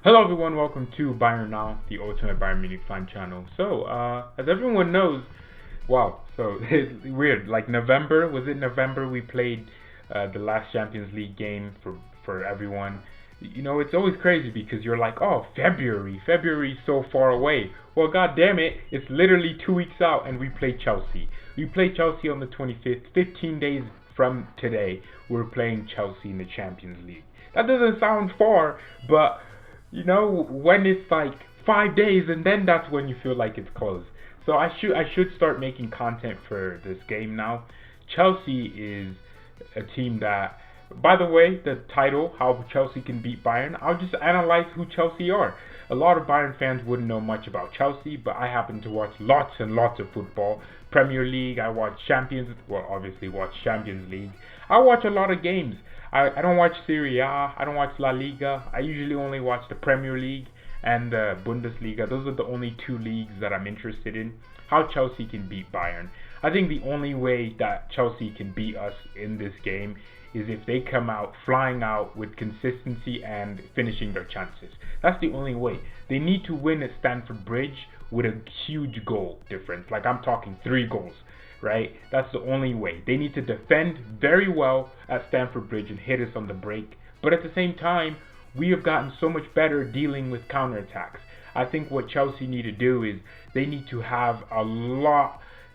Hello everyone, welcome to Bayern Now, the ultimate Bayern Munich fan channel. So, as everyone knows, wow, so it's weird, like November, was it November we played the last Champions League game for everyone. You know, it's always crazy because you're like, oh, February's so far away. Well, god damn it, it's literally 2 weeks out and we play Chelsea. We play Chelsea on the 25th, 15 days from today, we're playing Chelsea in the Champions League. That doesn't sound far, but you know, when it's like 5 days and then that's when you feel like it's close. So I should start making content for this game now. Chelsea is a team that, by the way, the title, how Chelsea can beat Bayern, I'll just analyze who Chelsea are. A lot of Bayern fans wouldn't know much about Chelsea, but I happen to watch lots and lots of football. Premier League, I watch obviously watch Champions League. I watch a lot of games. I don't watch Serie A, I don't watch La Liga. I usually only watch the Premier League and the Bundesliga. Those are the only two leagues that I'm interested in. How Chelsea can beat Bayern. I think the only way that Chelsea can beat us in this game is if they come out flying out with consistency and finishing their chances. That's the only way. They need to win at Stamford Bridge with a huge goal difference. Like I'm talking 3 goals. Right? That's the only way. They need to defend very well at Stamford Bridge and hit us on the break. But at the same time, we have gotten so much better dealing with counterattacks. I think what Chelsea need to do is they need to have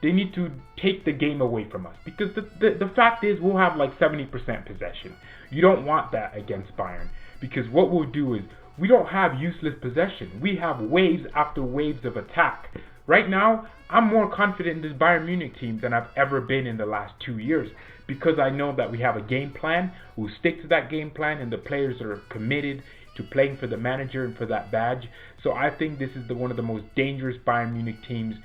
they need to take the game away from us. Because the fact is we'll have like 70% possession. You don't want that against Bayern. Because what we'll do is we don't have useless possession. We have waves after waves of attack. Right now, I'm more confident in this Bayern Munich team than I've ever been in the last 2 years because I know that we have a game plan, we'll stick to that game plan, and the players are committed to playing for the manager and for that badge. So I think this is one of the most dangerous Bayern Munich teams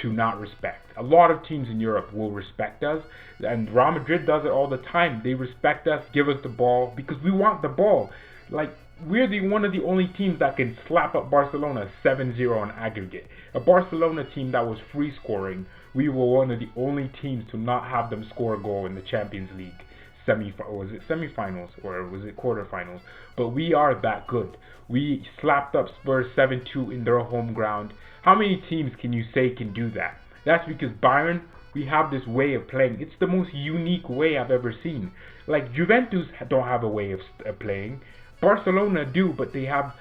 to not respect. A lot of teams in Europe will respect us, and Real Madrid does it all the time. They respect us, give us the ball, because we want the ball. Like, we're one of the only teams that can slap up Barcelona 7-0 on aggregate. A Barcelona team that was free scoring, we were one of the only teams to not have them score a goal in the Champions League semifinals or was it quarterfinals? But we are that good. We slapped up Spurs 7-2 in their home ground. How many teams can you say can do that? That's because Bayern, we have this way of playing. It's the most unique way I've ever seen. Like Juventus don't have a way of playing. Barcelona do, but they have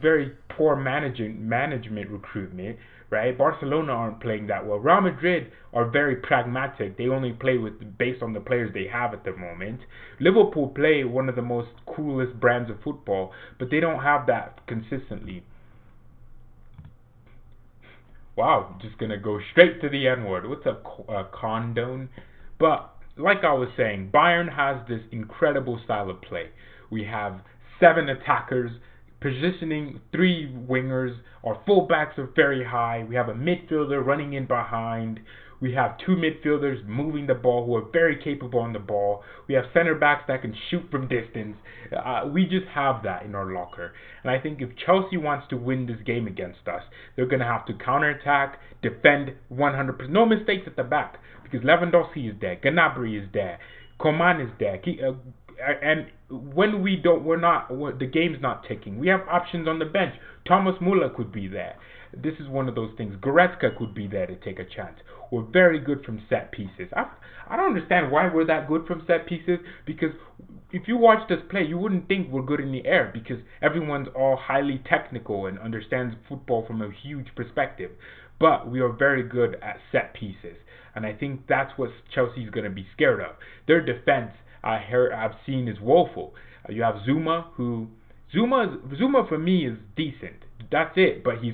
very poor management recruitment, right? Barcelona aren't playing that well. Real Madrid are very pragmatic. They only play based on the players they have at the moment. Liverpool play one of the most coolest brands of football, but they don't have that consistently. Wow, just gonna go straight to the N-word. What's a condone? But like I was saying, Bayern has this incredible style of play. We have 7 attackers, positioning 3 wingers. Our fullbacks are very high. We have a midfielder running in behind. We have 2 midfielders moving the ball who are very capable on the ball. We have center backs that can shoot from distance. We just have that in our locker. And I think if Chelsea wants to win this game against us, they're going to have to counterattack, defend 100%. No mistakes at the back because Lewandowski is there, Gnabry is there, Coman is there. And when the game's not ticking. We have options on the bench. Thomas Muller could be there. This is one of those things. Goretzka could be there to take a chance. We're very good from set pieces. I don't understand why we're that good from set pieces, because if you watched us play, you wouldn't think we're good in the air because everyone's all highly technical and understands football from a huge perspective. But we are very good at set pieces. And I think that's what Chelsea's going to be scared of. Their defense, I've seen, is woeful. You have Zuma for me is decent. That's it. But he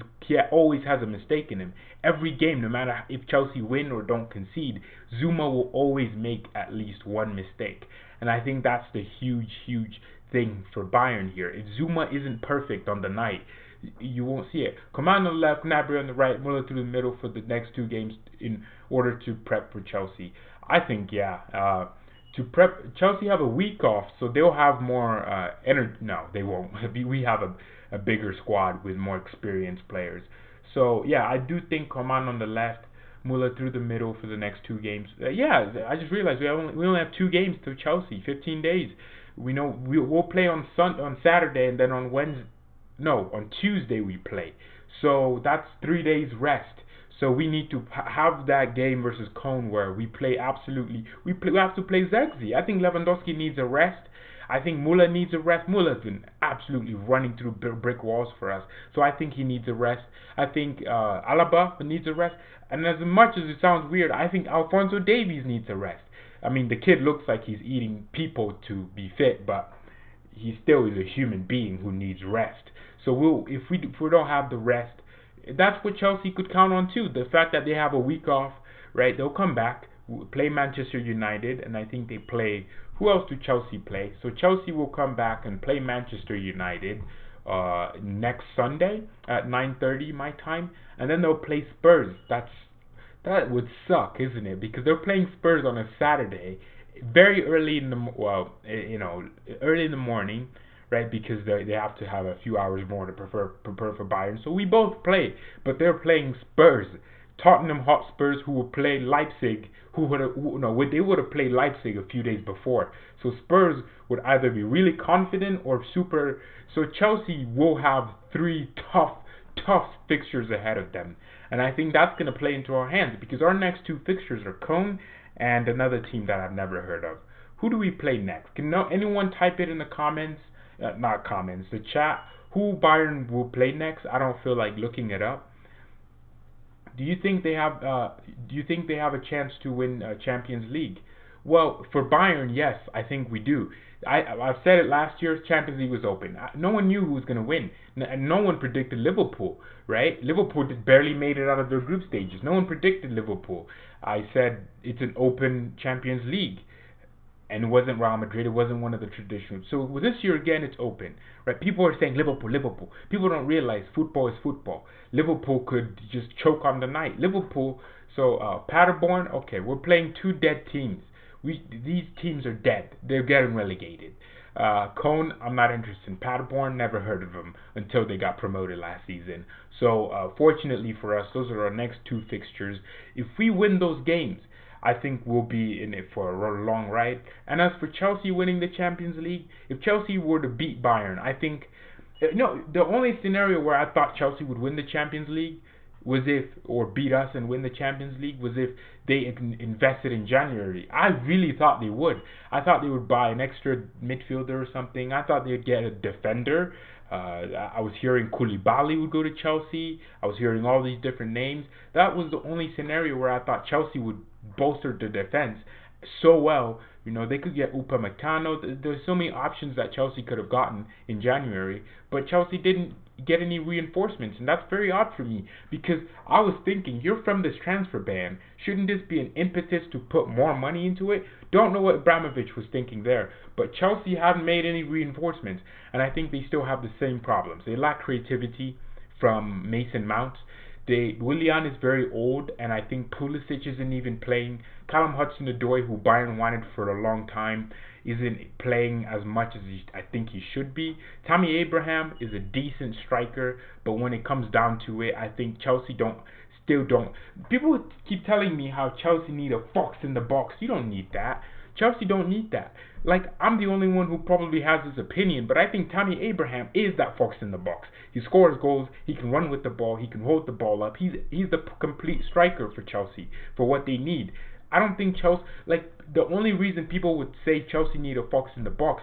always has a mistake in him. Every game, no matter if Chelsea win or don't concede, Zuma will always make at least one mistake. And I think that's the huge thing for Bayern here. If Zuma isn't perfect on the night, you won't see it. Coman on the left, Gnabry on the right, Muller through the middle for the next 2 games in order to prep for Chelsea. I think, to prep, Chelsea have a week off, so they'll have more energy. No, they won't. We have a bigger squad with more experienced players. So, yeah, I do think Coman on the left, Muller through the middle for the next 2 games. I just realized we only have 2 games to Chelsea, 15 days. We know we'll play on Saturday, and then on Wednesday. no, on Tuesday we play. So that's 3 days rest. So we need to have that game versus Cologne where we play absolutely. We have to play Zexi. I think Lewandowski needs a rest. I think Muller needs a rest. Muller's been absolutely running through brick walls for us. So I think he needs a rest. I think Alaba needs a rest. And as much as it sounds weird, I think Alphonso Davies needs a rest. I mean, the kid looks like he's eating people to be fit, but he still is a human being who needs rest. So if we don't have the rest, that's what Chelsea could count on too. The fact that they have a week off, right? They'll come back, play Manchester United, and I think they play. Who else do Chelsea play? So Chelsea will come back and play Manchester United next Sunday at 9:30 my time, and then they'll play Spurs. That would suck, isn't it? Because they're playing Spurs on a Saturday, very early in the early in the morning, right? Because they have to have a few hours more to prepare for Bayern. So we both play, but they're playing Spurs. Tottenham Hotspurs, who will play Leipzig, they would have played Leipzig a few days before. So Spurs would either be really confident or super. So Chelsea will have 3 tough fixtures ahead of them, and I think that's going to play into our hands because our next 2 fixtures are Cologne and another team that I've never heard of. Who do we play next? Can anyone type it in the comments? The chat. Who Bayern will play next? I don't feel like looking it up. Do you think they have a chance to win Champions League? Well, for Bayern, yes, I think we do. I've said it last year. Champions League was open. No one knew who was going to win, and no one predicted Liverpool. Right? Liverpool barely made it out of their group stages. No one predicted Liverpool. I said it's an open Champions League. And it wasn't Real Madrid, it wasn't one of the traditional. So with this year again, it's open, right? People are saying Liverpool. People don't realize football is football. Liverpool could just choke on the night. Liverpool, so Paderborn, okay, we're playing 2 dead teams. These teams are dead. They're getting relegated. Cologne, I'm not interested in. Paderborn, never heard of them until they got promoted last season. So fortunately for us, those are our next 2 fixtures. If we win those games, I think we'll be in it for a long ride. And as for Chelsea winning the Champions League, if Chelsea were to beat Bayern, I think, the only scenario where I thought Chelsea would win the Champions League was or beat us and win the Champions League was if they invested in January. I really thought they would. I thought they would buy an extra midfielder or something. I thought they'd get a defender. I was hearing Koulibaly would go to Chelsea. I was hearing all these different names. That was the only scenario where I thought Chelsea would bolster the defense so well. They could get Upamecano. There's so many options that Chelsea could have gotten in January, but Chelsea didn't get any reinforcements, and that's very odd for me because I was thinking, you're from this transfer ban. Shouldn't this be an impetus to put more money into it? Don't know what Abramovich was thinking there, but Chelsea haven't made any reinforcements, and I think they still have the same problems. They lack creativity from Mason Mount. Willian is very old, and I think Pulisic isn't even playing. Callum Hudson-Odoi, who Bayern wanted for a long time, isn't playing as much as I think he should be. Tammy Abraham is a decent striker, but when it comes down to it, I think Chelsea still don't. People keep telling me how Chelsea need a fox in the box. You don't need that. Chelsea don't need that. Like, I'm the only one who probably has this opinion, but I think Tammy Abraham is that fox in the box. He scores goals, he can run with the ball, he can hold the ball up. He's the complete striker for Chelsea, for what they need. I don't think Chelsea, the only reason people would say Chelsea need a fox in the box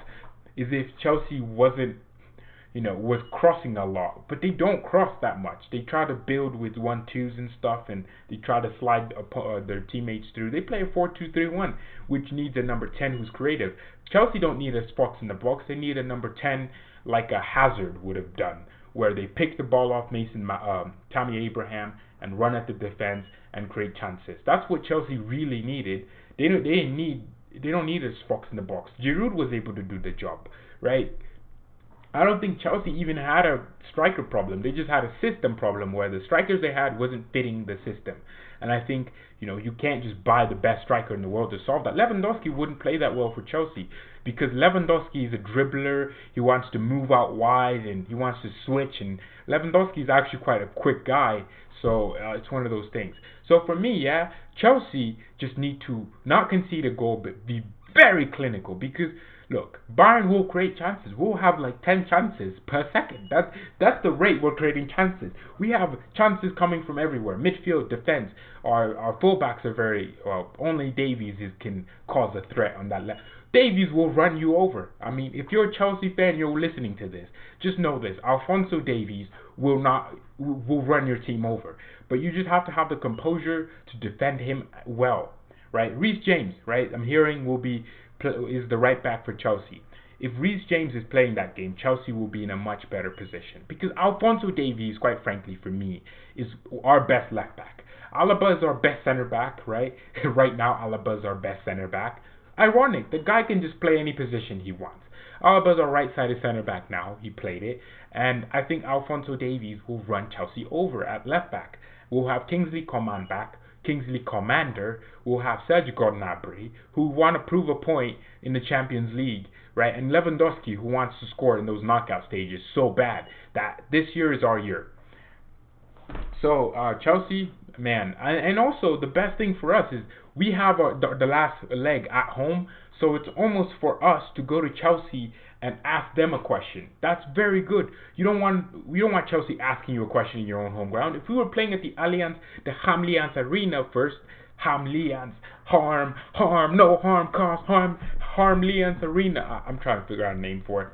is if Chelsea wasn't, was crossing a lot. But they don't cross that much. They try to build with 1-2s and stuff, and they try to slide their teammates through. They play a 4-2-3-1, which needs a number 10 who's creative. Chelsea don't need a fox in the box. They need a number 10 like a Hazard would have done, where they pick the ball off Tammy Abraham and run at the defense and create chances. That's what Chelsea really needed. They don't need a fox in the box. Giroud was able to do the job, right? I don't think Chelsea even had a striker problem. They just had a system problem where the strikers they had wasn't fitting the system. And I think, you can't just buy the best striker in the world to solve that. Lewandowski wouldn't play that well for Chelsea because Lewandowski is a dribbler. He wants to move out wide and he wants to switch. And Lewandowski is actually quite a quick guy. So it's one of those things. So for me, Chelsea just need to not concede a goal but be very clinical because look, Bayern will create chances. We'll have like 10 chances per second. That's the rate we're creating chances. We have chances coming from everywhere. Midfield, defense. Our fullbacks are very well. Only Davies can cause a threat on that left. Davies will run you over. I mean, if you're a Chelsea fan, you're listening to this. Just know this: Alphonso Davies will run your team over. But you just have to have the composure to defend him well, right? Reece James, right? I'm hearing is the right back for Chelsea. If Reece James is playing that game, Chelsea will be in a much better position because Alphonso Davies, quite frankly, for me, is our best left back. Alaba is our best center back, right? Right now, Alaba is our best center back. Ironic, the guy can just play any position he wants. Alaba's our right-sided center back now. He played it, and I think Alphonso Davies will run Chelsea over at left back. We'll have Kingsley Coman back. Kingsley Commander will have Serge Gnabry, who want to prove a point in the Champions League, right? And Lewandowski, who wants to score in those knockout stages so bad that this year is our year. So Chelsea, man, and also the best thing for us is we have the last leg at home, so it's almost for us to go to Chelsea and ask them a question. That's very good. We don't want Chelsea asking you a question in your own home ground. If we were playing at the Hamlians Arena first, Hamlians, no harm caused, Hamlians Arena. I'm trying to figure out a name for it.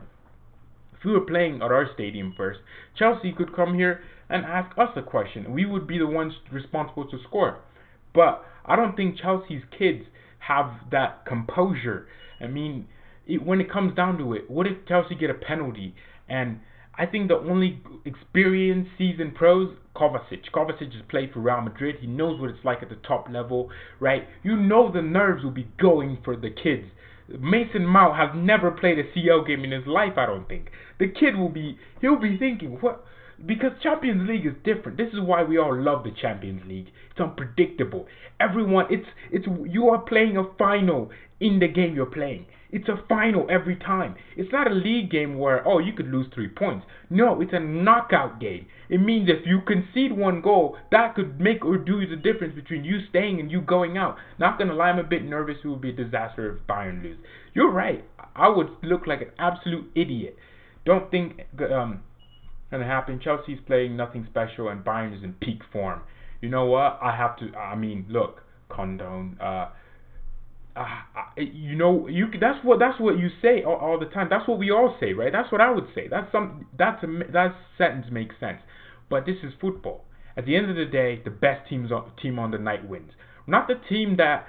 If we were playing at our stadium first, Chelsea could come here and ask us a question. We would be the ones responsible to score. But I don't think Chelsea's kids have that composure. I mean, when it comes down to it, what if Chelsea get a penalty? And I think the only experienced seasoned pros, Kovacic. Kovacic has played for Real Madrid. He knows what it's like at the top level, right? You know the nerves will be going for the kids. Mason Mount has never played a CL game in his life, I don't think. The kid he'll be thinking, what? Because Champions League is different. This is why we all love the Champions League. It's unpredictable. Everyone, you are playing a final in the game you're playing. It's a final every time. It's not a league game where, you could lose 3 points. No, it's a knockout game. It means if you concede one goal, that could make or do the difference between you staying and you going out. Not gonna lie, I'm a bit nervous. It would be a disaster if Bayern lose. You're right. I would look like an absolute idiot. Don't think gonna happen. Chelsea's playing nothing special and Bayern is in peak form. You know what? Look, condone. That's what you say all the time. That's what we all say, right? That's what I would say. That sentence makes sense. But this is football. At the end of the day, the best team on the night wins. Not the team that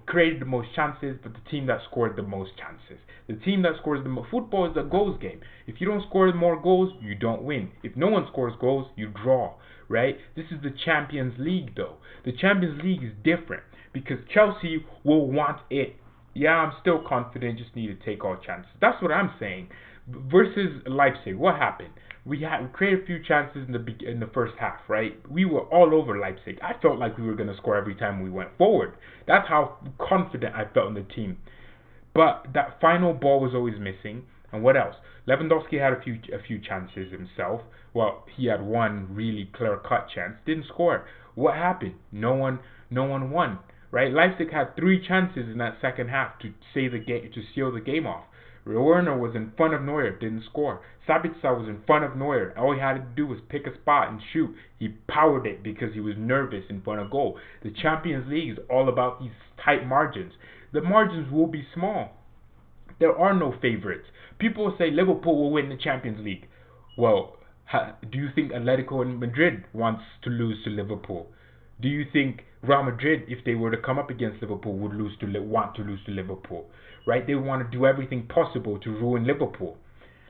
created the most chances, but the team that scored the most chances. The team that scores the most. Football is a goals game. If you don't score more goals, you don't win. If no one scores goals, you draw, right? This is the Champions League, though. The Champions League is different because Chelsea will want it. Yeah, I'm still confident. Just need to take all chances. That's what I'm saying. Versus Leipzig, what happened? We created a few chances in the first half, right? We were all over Leipzig. I felt like we were going to score every time we went forward. That's how confident I felt in the team. But that final ball was always missing. And what else? Lewandowski had a few chances himself. Well, he had one really clear-cut chance. Didn't score. What happened? No one won, right? Leipzig had 3 chances in that second half to seal the game off. Werner was in front of Neuer, didn't score. Sabitzer was in front of Neuer. All he had to do was pick a spot and shoot. He powered it because he was nervous in front of goal. The Champions League is all about these tight margins. The margins will be small. There are no favorites. People will say Liverpool will win the Champions League. Well, do you think Atletico Madrid wants to lose to Liverpool? Do you think Real Madrid, if they were to come up against Liverpool, would want to lose to Liverpool? Right? They want to do everything possible to ruin Liverpool.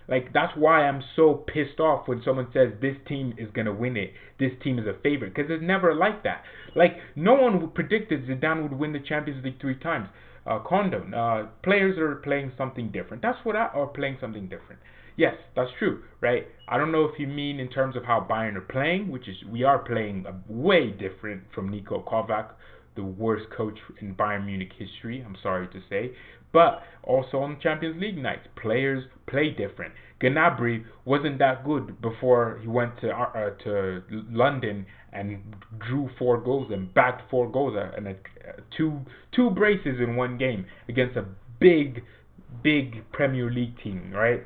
Like, that's why I'm so pissed off when someone says this team is going to win it, this team is a favorite, because it's never like that. Like, no one predicted Zidane would win the Champions League 3 times. Players are playing something different. Or playing something different. Yes, that's true, right? I don't know if you mean in terms of how Bayern are playing, we are playing way different from Niko Kovac, the worst coach in Bayern Munich history, I'm sorry to say. But also on Champions League nights, players play different. Gnabry wasn't that good before he went to London and drew 4 goals and bagged 4 goals and two braces in one game against a big big Premier League team, right?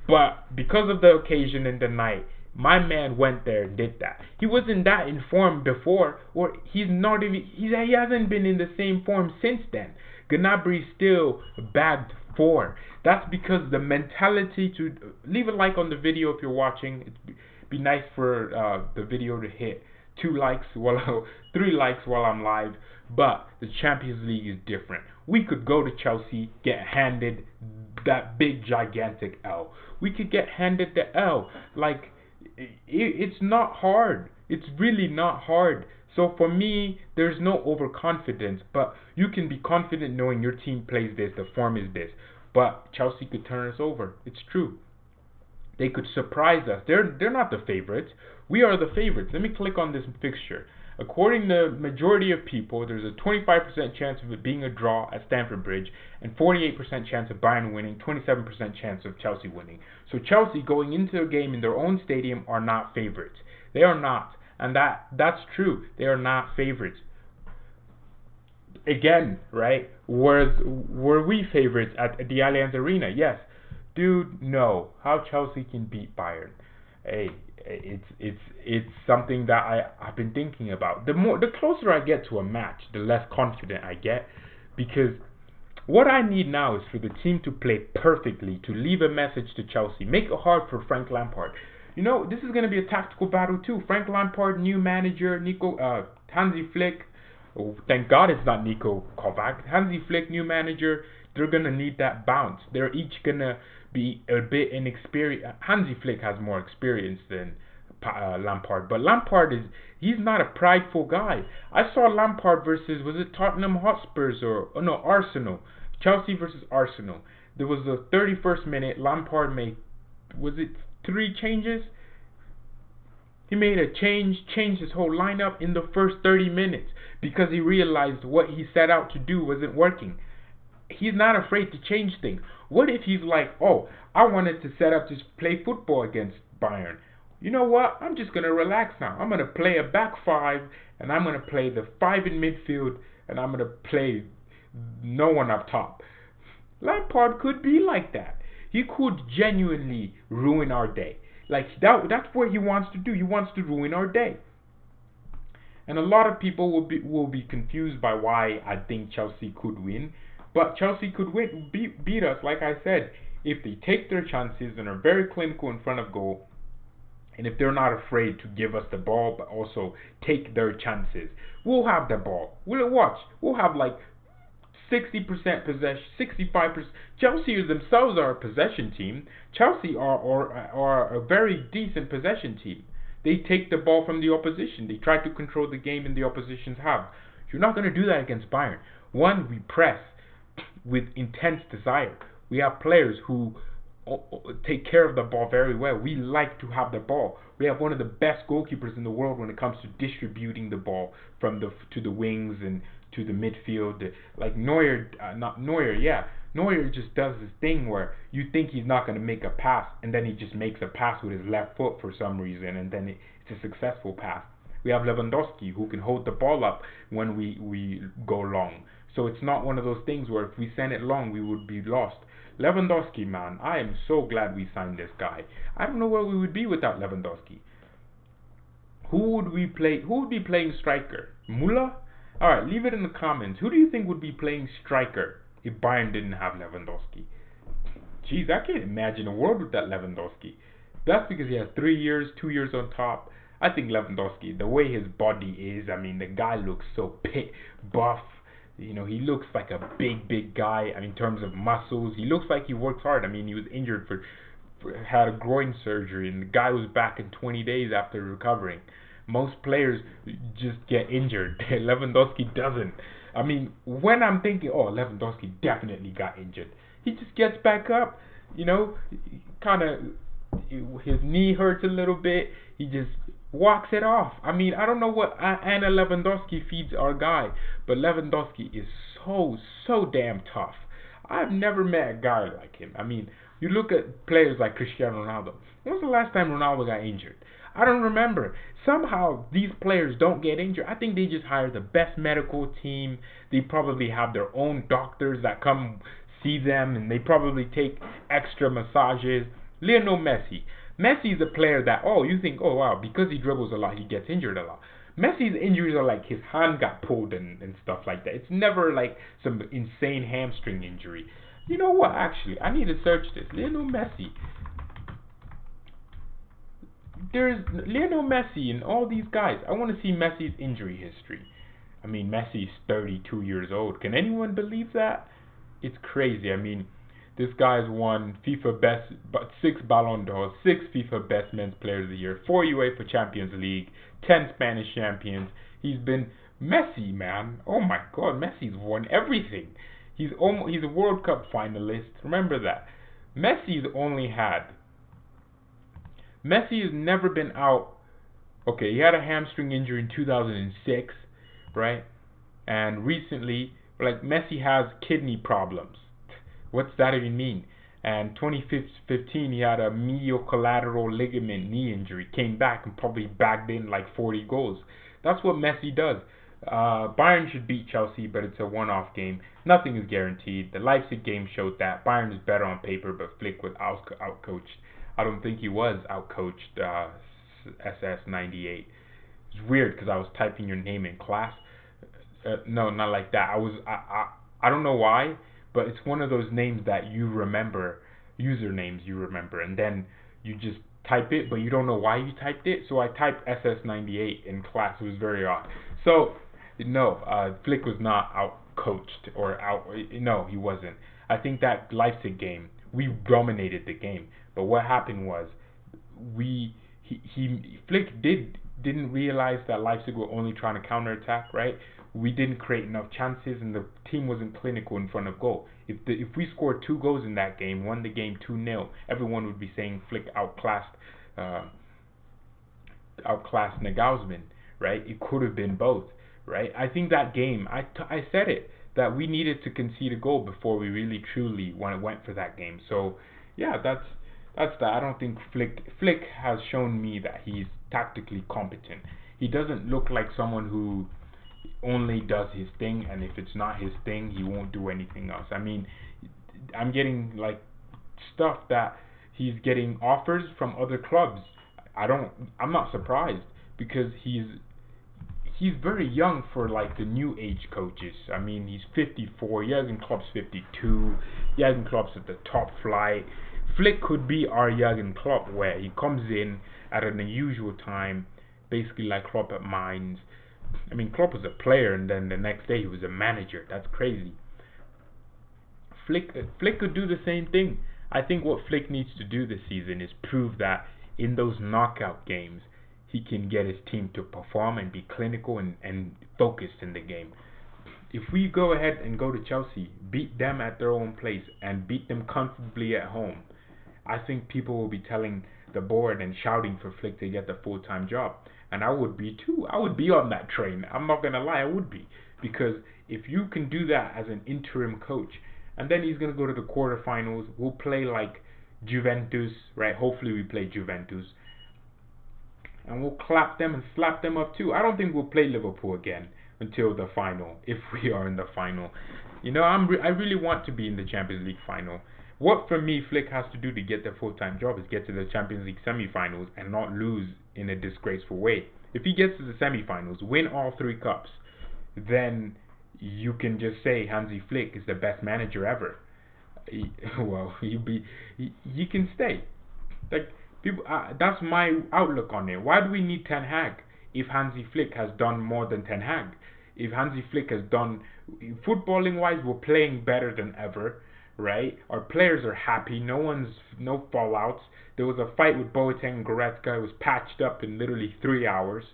But because of the occasion and the night, my man went there and did that. He wasn't that informed before, or he's not even. He hasn't been in the same form since then. Gnabry still bagged 4. That's because the mentality to leave a like on the video if you're watching. It'd be nice for the video to hit 3 likes while I'm live. But the Champions League is different. We could go to Chelsea, get handed that big gigantic L. We could get handed the L. Like, it's not hard. It's really not hard. So for me, there's no overconfidence, but you can be confident knowing your team plays this, the form is this. But Chelsea could turn us over. It's true. They could surprise us. They're not the favorites. We are the favorites. Let me click on this fixture. According to the majority of people, there's a 25% chance of it being a draw at Stamford Bridge, and 48% chance of Bayern winning, 27% chance of Chelsea winning. So Chelsea going into a game in their own stadium are not favorites. They are not. And that's true. They are not favorites. Again, right? Were we favorites at the Allianz Arena? Yes. Dude, no. How Chelsea can beat Bayern? Hey, it's something that I've been thinking about. The closer I get to a match, the less confident I get, because what I need now is for the team to play perfectly, to leave a message to Chelsea, make it hard for Frank Lampard. You know, this is going to be a tactical battle too. Frank Lampard, new manager, Hansi Flick. Oh, thank God it's not Nico Kovac. Hansi Flick, new manager. They're going to need that bounce. They're each going to be a bit inexperienced. Hansi Flick has more experience than Lampard. But Lampard he's not a prideful guy. I saw Lampard versus, was it Tottenham Hotspurs Arsenal. Chelsea versus Arsenal. There was the 31st minute. Lampard made, was it 3 changes? He made a changed his whole lineup in the first 30 minutes because he realized what he set out to do wasn't working. He's not afraid to change things. What if he's like, oh, I wanted to set up to play football against Bayern. You know what? I'm just going to relax now. I'm going to play a back 5, and I'm going to play the 5 in midfield, and I'm going to play no one up top. Lampard could be like that. He could genuinely ruin our day. Like, that's what he wants to do. He wants to ruin our day. And a lot of people will be confused by why I think Chelsea could win. But Chelsea could beat us, like I said, if they take their chances and are very clinical in front of goal, and if they're not afraid to give us the ball, but also take their chances. We'll have the ball. We'll have like 60% possession, 65%. Chelsea themselves are a possession team. Chelsea are a very decent possession team. They take the ball from the opposition. They try to control the game in the opposition's half. You're not going to do that against Bayern. One, we press with intense desire. We have players who take care of the ball very well. We like to have the ball. We have one of the best goalkeepers in the world when it comes to distributing the ball to the wings and to the midfield. Like Neuer, Neuer just does this thing where you think he's not going to make a pass, and then he just makes a pass with his left foot for some reason, and then it's a successful pass. We have Lewandowski, who can hold the ball up when we go long. So it's not one of those things where if we send it long, we would be lost. Lewandowski, man, I am so glad we signed this guy. I don't know where we would be without Lewandowski. Who would be playing striker? Müller? Alright, leave it in the comments. Who do you think would be playing striker if Bayern didn't have Lewandowski? Jeez, I can't imagine a world without Lewandowski. That's because he has 3 years, 2 years on top. I think Lewandowski, the way his body is, I mean, the guy looks so buff. You know, he looks like a big guy. I mean, in terms of muscles, he looks like he works hard. I mean, he was injured had a groin surgery, and the guy was back in 20 days after recovering. Most players just get injured. Lewandowski doesn't. I mean, when I'm thinking, oh, Lewandowski definitely got injured, he just gets back up. You know, kind of, his knee hurts a little bit. He just walks it off. I mean, I don't know what Anna Lewandowski feeds our guy, but Lewandowski is so damn tough. I've never met a guy like him. I mean, you look at players like Cristiano Ronaldo. When was the last time Ronaldo got injured? I don't remember. Somehow these players don't get injured. I think they just hire the best medical team. They probably have their own doctors that come see them, and they probably take extra massages. Lionel Messi. Messi is a player that, oh, you think, oh wow, because he dribbles a lot, he gets injured a lot. Messi's injuries are like his hand got pulled and stuff like that. It's never like some insane hamstring injury. You know what, actually, I need to search this. Lionel Messi. There's Lionel Messi and all these guys. I want to see Messi's injury history. I mean, Messi's 32 years old. Can anyone believe that? It's crazy. I mean, this guy's won FIFA best, but 6 Ballon d'Or, 6 FIFA Best Men's Player of the Year, 4 UEFA Champions League, 10 Spanish champions. He's been Messi, man. Oh my God, Messi's won everything. He's a World Cup finalist. Remember that. Messi has never been out. Okay, he had a hamstring injury in 2006, right? And recently, like, Messi has kidney problems. What's that even mean? And 2015, he had a medial collateral ligament knee injury. Came back and probably bagged in like 40 goals. That's what Messi does. Bayern should beat Chelsea, but it's a one-off game. Nothing is guaranteed. The Leipzig game showed that Bayern is better on paper, but Flick was outcoached. I don't think he was outcoached. SS98. It's weird because I was typing your name in class. No, not like that. I don't know why, but it's one of those names that you remember, usernames you remember, and then you just type it, but you don't know why you typed it. So I typed SS98 in class. It was very odd. So no, Flick was not outcoached or out. No, he wasn't. I think that Leipzig game, we dominated the game, but what happened was Flick didn't realize that Leipzig were only trying to counterattack, right? We didn't create enough chances, and the team wasn't clinical in front of goal. If we scored 2 goals in that game, won the game 2-0, everyone would be saying Flick outclassed Nagelsmann, right? It could have been both, right? I think that game, I said it, that we needed to concede a goal before we really truly went for that game. So yeah, that's that. I don't think Flick has shown me that he's tactically competent. He doesn't look like someone who only does his thing, and if it's not his thing, he won't do anything else. I mean, I'm getting like stuff that he's getting offers from other clubs. I'm not surprised, because he's very young for like the new age coaches. I mean, he's 54. Jurgen Klopp's 52. Jurgen Klopp's at the top flight. Flick could be our Jurgen Klopp, where he comes in at an unusual time, basically like Klopp at Mainz. I mean, Klopp was a player, and then the next day he was a manager. That's crazy. Flick could do the same thing. I think what Flick needs to do this season is prove that in those knockout games, he can get his team to perform and be clinical and focused in the game. If we go ahead and go to Chelsea, beat them at their own place, and beat them comfortably at home, I think people will be telling the board and shouting for Flick to get the full-time job. And I would be too. I would be on that train. I'm not going to lie, I would be. Because if you can do that as an interim coach, and then he's going to go to the quarterfinals, we'll play like Juventus, right? Hopefully we play Juventus. And we'll clap them and slap them up too. I don't think we'll play Liverpool again until the final, if we are in the final. You know, I really want to be in the Champions League final. What, for me, Flick has to do to get the full-time job is get to the Champions League semi-finals and not lose in a disgraceful way. If he gets to the semi-finals, win all 3 cups, then you can just say Hansi Flick is the best manager ever. He can stay. Like, people, that's my outlook on it. Why do we need Ten Hag if Hansi Flick has done more than Ten Hag? If Hansi Flick has done, footballing-wise, we're playing better than ever. Right? Our players are happy. No fallouts. There was a fight with Boateng and Goretzka. It was patched up in literally 3 hours.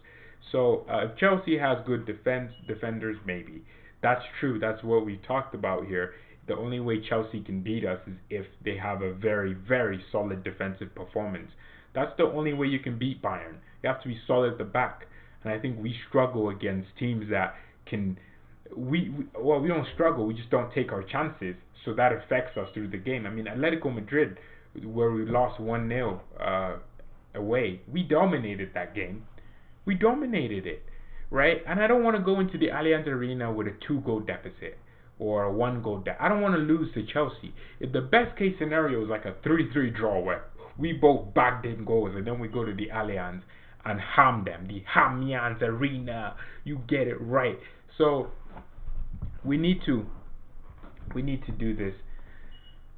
So if Chelsea has good defenders, maybe. That's true. That's what we talked about here. The only way Chelsea can beat us is if they have a very, very solid defensive performance. That's the only way you can beat Bayern. You have to be solid at the back. And I think we struggle against teams that can... We don't struggle. We just don't take our chances. So that affects us through the game. I mean, Atletico Madrid, where we lost 1-0 away, we dominated that game. We dominated it, right? And I don't want to go into the Allianz Arena with a 2-goal deficit. or a 1-goal debt. I don't want to lose to Chelsea. If the best case scenario is like a 3-3 draw where we both bagged in goals and then we go to the Allianz and ham them, the Allianz Arena. You get it right. So we need to do this.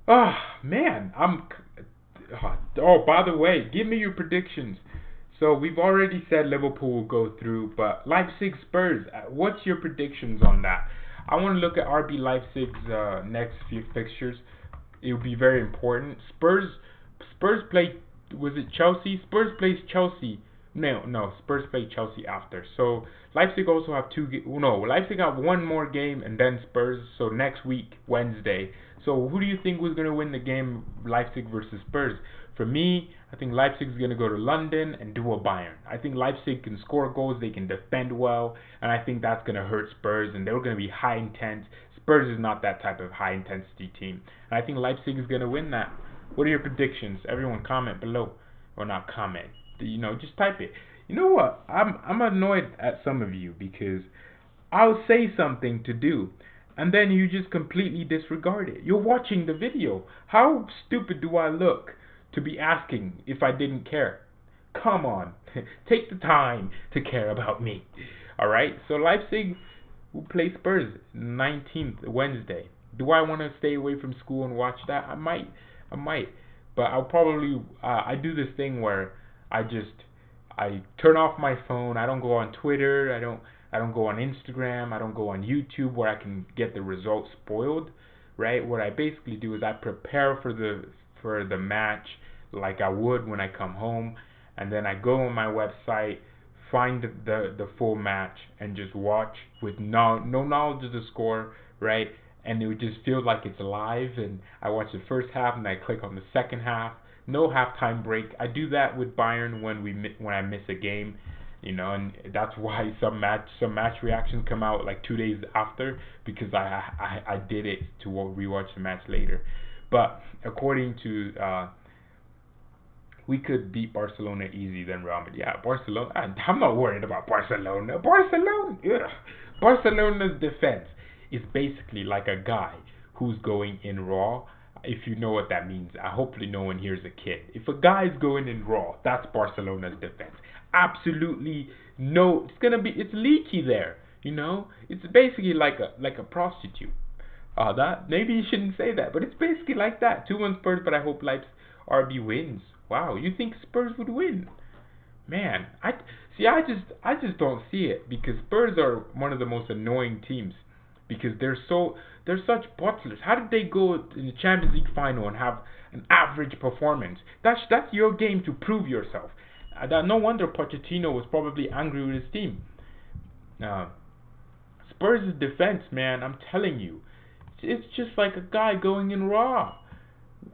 Oh man, by the way, give me your predictions. So we've already said Liverpool will go through, but Leipzig Spurs, what's your predictions on that? I want to look at RB Leipzig's next few fixtures. It will be very important. Spurs play, was it Chelsea? Spurs plays Chelsea. No, Spurs play Chelsea after. So Leipzig also have Leipzig have one more game and then Spurs. So next week, Wednesday. So who do you think was going to win the game, Leipzig versus Spurs? For me, I think Leipzig's going to go to London and do a Bayern. I think Leipzig can score goals, they can defend well, and I think that's going to hurt Spurs, and they're going to be high intense. Spurs is not that type of high intensity team, and I think Leipzig is going to win that. What are your predictions? Everyone comment below, or not comment. Just type it. You know what? I'm annoyed at some of you because I'll say something to do, and then you just completely disregard it. You're watching the video. How stupid do I look to be asking if I didn't care? Come on, take the time to care about me. Alright, so Leipzig will play Spurs 19th Wednesday. Do I want to stay away from school and watch that? I might, but I'll probably, I do this thing where I turn off my phone. I don't go on Twitter, I don't go on Instagram, I don't go on YouTube where I can get the results spoiled, right? What I basically do is I prepare for the match like I would when I come home, and then I go on my website, find the full match, and just watch with no knowledge of the score, right? And it would just feel like it's live, and I watch the first half and I click on the second half. No halftime break. I do that with Bayern when I miss a game, and that's why some match reactions come out like 2 days after, because I did it to rewatch the match later. But according to we could beat Barcelona easy than Real Madrid. Yeah, Barcelona. I'm not worried about Barcelona. Barcelona's defense is basically like a guy who's going in raw. If you know what that means, hopefully no one here's a kid. If a guy's going in raw, that's Barcelona's defense. Absolutely no. It's leaky there. It's basically like a prostitute. That maybe you shouldn't say that, but it's basically like that. 2-1 Spurs, but I hope Leipzig RB wins. Wow, you think Spurs would win? Man, I just don't see it, because Spurs are one of the most annoying teams, because they're such butlers. How did they go in the Champions League final and have an average performance? That's your game to prove yourself. No wonder Pochettino was probably angry with his team. Spurs' defense, man, I'm telling you, it's just like a guy going in raw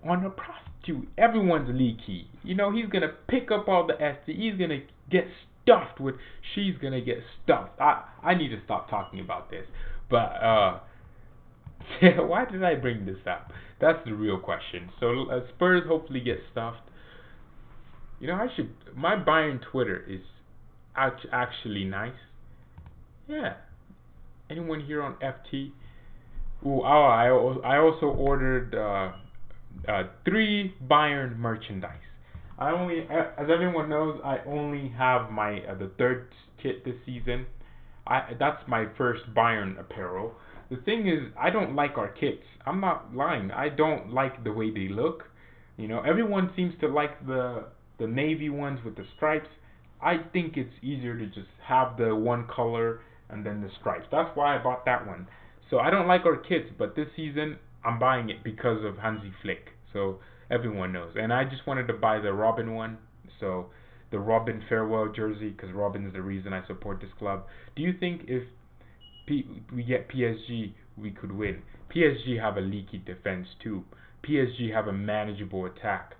on a prostitute. Everyone's leaky. He's gonna pick up all the ST. He's gonna get stuffed with. She's gonna get stuffed. I need to stop talking about this. But why did I bring this up? That's the real question. So Spurs hopefully get stuffed. My Bayern Twitter is actually nice. Yeah. Anyone here on FT? I also ordered 3 Bayern merchandise. As everyone knows, I only have the 3rd kit this season. That's my first Bayern apparel. The thing is, I don't like our kits. I'm not lying. I don't like the way they look. Everyone seems to like the navy ones with the stripes. I think it's easier to just have the one color and then the stripes. That's why I bought that one. So I don't like our kits, but this season I'm buying it because of Hansi Flick. So everyone knows. And I just wanted to buy the Robin one. So the Robin farewell jersey, because Robin is the reason I support this club. Do you think if we get PSG, we could win? PSG have a leaky defense too. PSG have a manageable attack.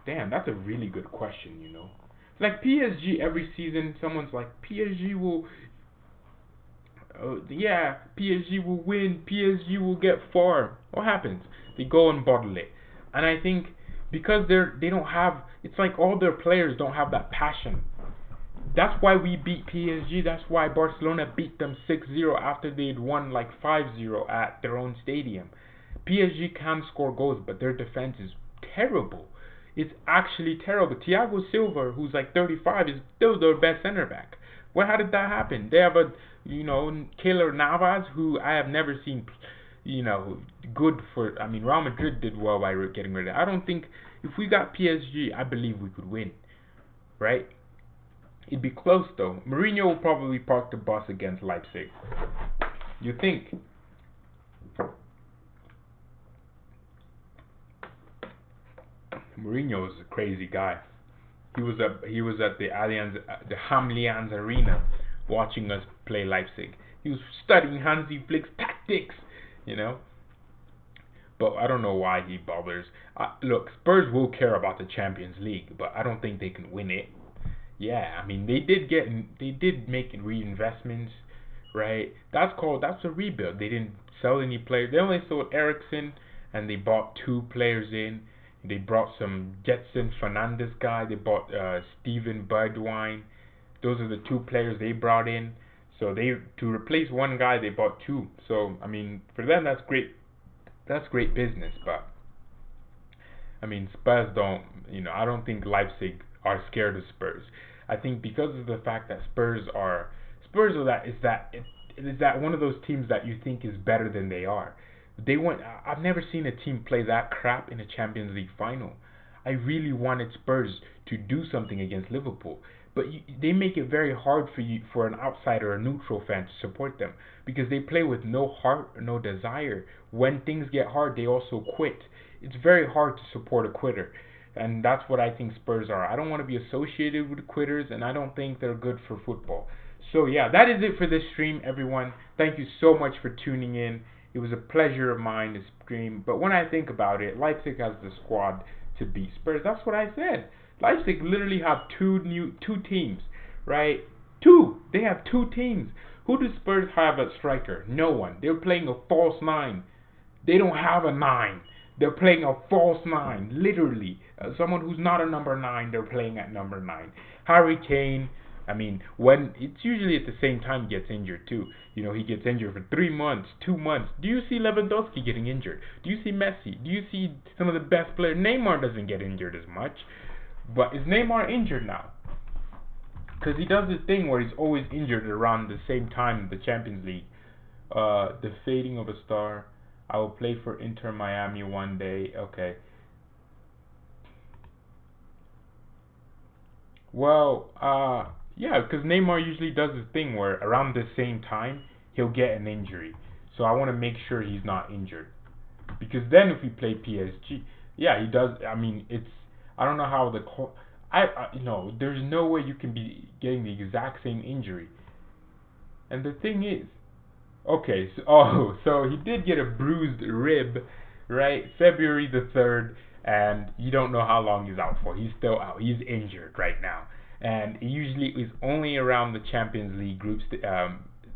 Damn, that's a really good question, Like PSG every season, someone's like, PSG will PSG will win, PSG will get far. What happens? They go and bottle it. And I think because they don't have, it's like all their players don't have that passion. That's why we beat PSG. That's why Barcelona beat them 6-0 after they'd won like 5-0 at their own stadium. PSG can score goals, but their defense is terrible. It's actually terrible. Thiago Silva, who's like 35, is still their best center back. Well, how did that happen? They have a, Keylor Navas, who I have never seen, good for. I mean, Real Madrid did well by getting rid of it. I don't think if we got PSG, I believe we could win, right? It'd be close though. Mourinho will probably park the bus against Leipzig. You think? Mourinho is a crazy guy. He was at the Allianz Arena, watching us play Leipzig. He was studying Hansi Flick's tactics, But I don't know why he bothers. Look, Spurs will care about the Champions League, but I don't think they can win it. Yeah, I mean they did make reinvestments, right? That's a rebuild. They didn't sell any players. They only sold Eriksson, and they bought 2 players in. They brought some Jetson Fernandez guy. They bought Steven Bergwijn. Those are the 2 players they brought in. So to replace one guy, they bought 2. So I mean, for them that's great. That's great business. But I mean, Spurs don't. I don't think Leipzig are scared of Spurs. I think because of the fact that Spurs are one of those teams that you think is better than they are. I've never seen a team play that crap in a Champions League final. I really wanted Spurs to do something against Liverpool, but they make it very hard for an outsider, a neutral fan, to support them because they play with no heart, no desire. When things get hard, they also quit. It's very hard to support a quitter, and that's what I think Spurs are. I don't want to be associated with quitters, and I don't think they're good for football. So yeah, that is it for this stream, everyone. Thank you so much for tuning in. It was a pleasure of mine to stream, but when I think about it, Leipzig has the squad to beat Spurs. That's what I said. Leipzig literally have two teams, right? They have 2 teams. Who does Spurs have at striker? No one. They're playing a false 9. They don't have a 9. They're playing a false 9, literally. Someone who's not a number 9, they're playing at number 9. Harry Kane, I mean, when it's usually at the same time he gets injured too. He gets injured for 3 months, 2 months. Do you see Lewandowski getting injured? Do you see Messi? Do you see some of the best players? Neymar doesn't get injured as much. But is Neymar injured now? Because he does this thing where he's always injured around the same time in the Champions League. The fading of a star. I will play for Inter Miami one day. Okay. Well, yeah, because Neymar usually does this thing where around the same time he'll get an injury. So I want to make sure he's not injured. Because then if we play PSG, yeah, he does. I mean, I don't know how there's no way you can be getting the exact same injury. And the thing is, okay, so he did get a bruised rib, right? February the 3rd, and you don't know how long he's out for. He's still out. He's injured right now. And it usually is only around the Champions League groups,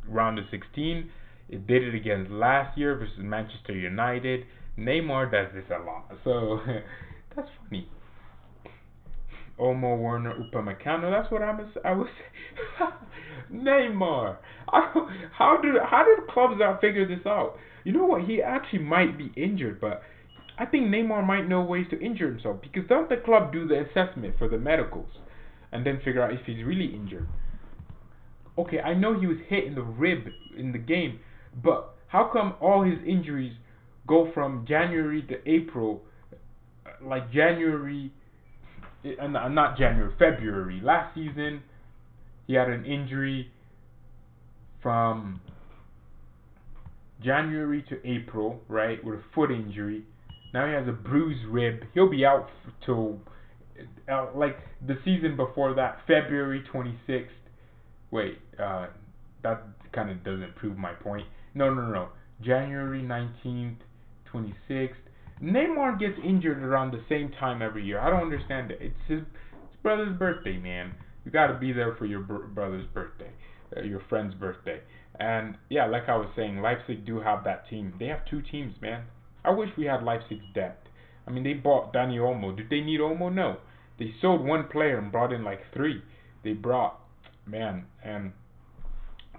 round of 16. It did it against last year versus Manchester United. Neymar does this a lot. So, that's funny. Omo, Werner, Upamecano. That's what I was Neymar. How did clubs not figure this out? You know what? He actually might be injured, but I think Neymar might know ways to injure himself, because don't the club do the assessment for the medicals and then figure out if he's really injured? Okay, I know he was hit in the rib in the game, but how come all his injuries go from January to April, like January, not January, February. Last season, he had an injury from January to April, right, with a foot injury. Now he has a bruised rib. He'll be out till, like, the season before that, February 26th. Wait, that kind of doesn't prove my point. No. January 19th, 26th. Neymar gets injured around the same time every year. I don't understand it. It's his brother's birthday, man. You got to be there for your brother's birthday, your friend's birthday. And yeah, like I was saying, Leipzig do have that team. They have 2 teams, man. I wish we had Leipzig's depth. I mean, they bought Dani Olmo. Did they need Olmo? No. They sold 1 player and brought in like 3. They brought man, and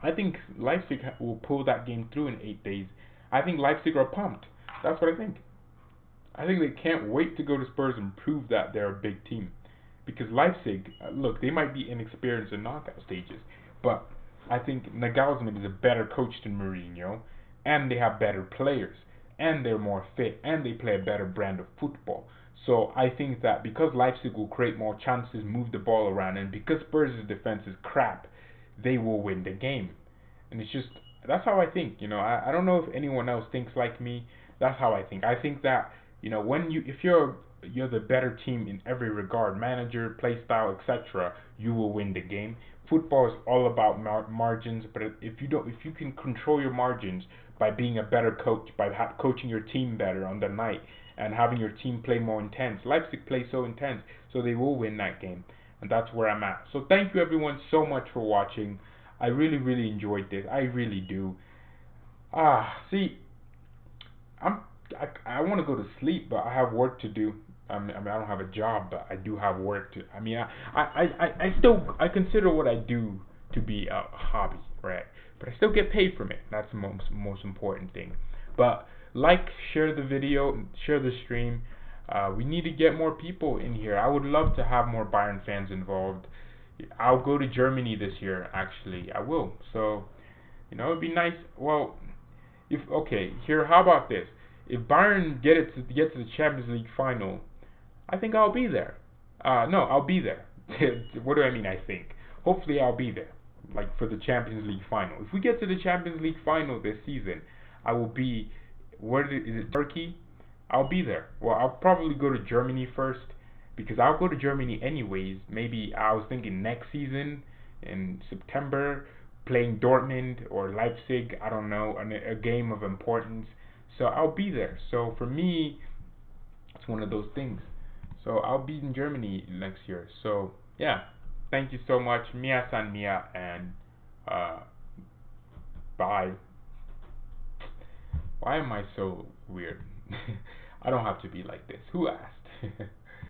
I think Leipzig will pull that game through in 8 days. I think Leipzig are pumped. That's what I think. I think they can't wait to go to Spurs and prove that they're a big team. Because Leipzig, look, they might be inexperienced in knockout stages, but I think Nagelsmann is a better coach than Mourinho, and they have better players, and they're more fit, and they play a better brand of football. So I think that because Leipzig will create more chances, move the ball around, and because Spurs' defense is crap, they will win the game. And it's just, that's how I think. I don't know if anyone else thinks like me. That's how I think. I think that if you're the better team in every regard, manager, play style, etc., you will win the game. Football is all about margins, but if you can control your margins by being a better coach, by coaching your team better on the night and having your team play more intense. Leipzig plays so intense, so they will win that game, and that's where I'm at. So thank you everyone so much for watching. I really, really enjoyed this. I really do. See, I want to go to sleep, but I have work to do. I mean, I don't have a job, but I do have work to. I mean, I consider what I do to be a hobby, right? But I still get paid from it. That's the most important thing. But share the video, share the stream. We need to get more people in here. I would love to have more Bayern fans involved. I'll go to Germany this year. Actually, I will. So, it'd be nice. Well, how about this? If Bayern get to the Champions League final, I think I'll be there. No, I'll be there. What do I mean? I think. Hopefully, I'll be there. For the Champions League final. If we get to the Champions League final this season, I will be. Is it Turkey? I'll be there. Well, I'll probably go to Germany first because I'll go to Germany anyways. Maybe I was thinking next season in September, playing Dortmund or Leipzig. I don't know, a game of importance. So I'll be there. So for me, it's one of those things. So I'll be in Germany next year. So yeah, thank you so much. Mia san mia, and bye. Why am I so weird? I don't have to be like this. Who asked?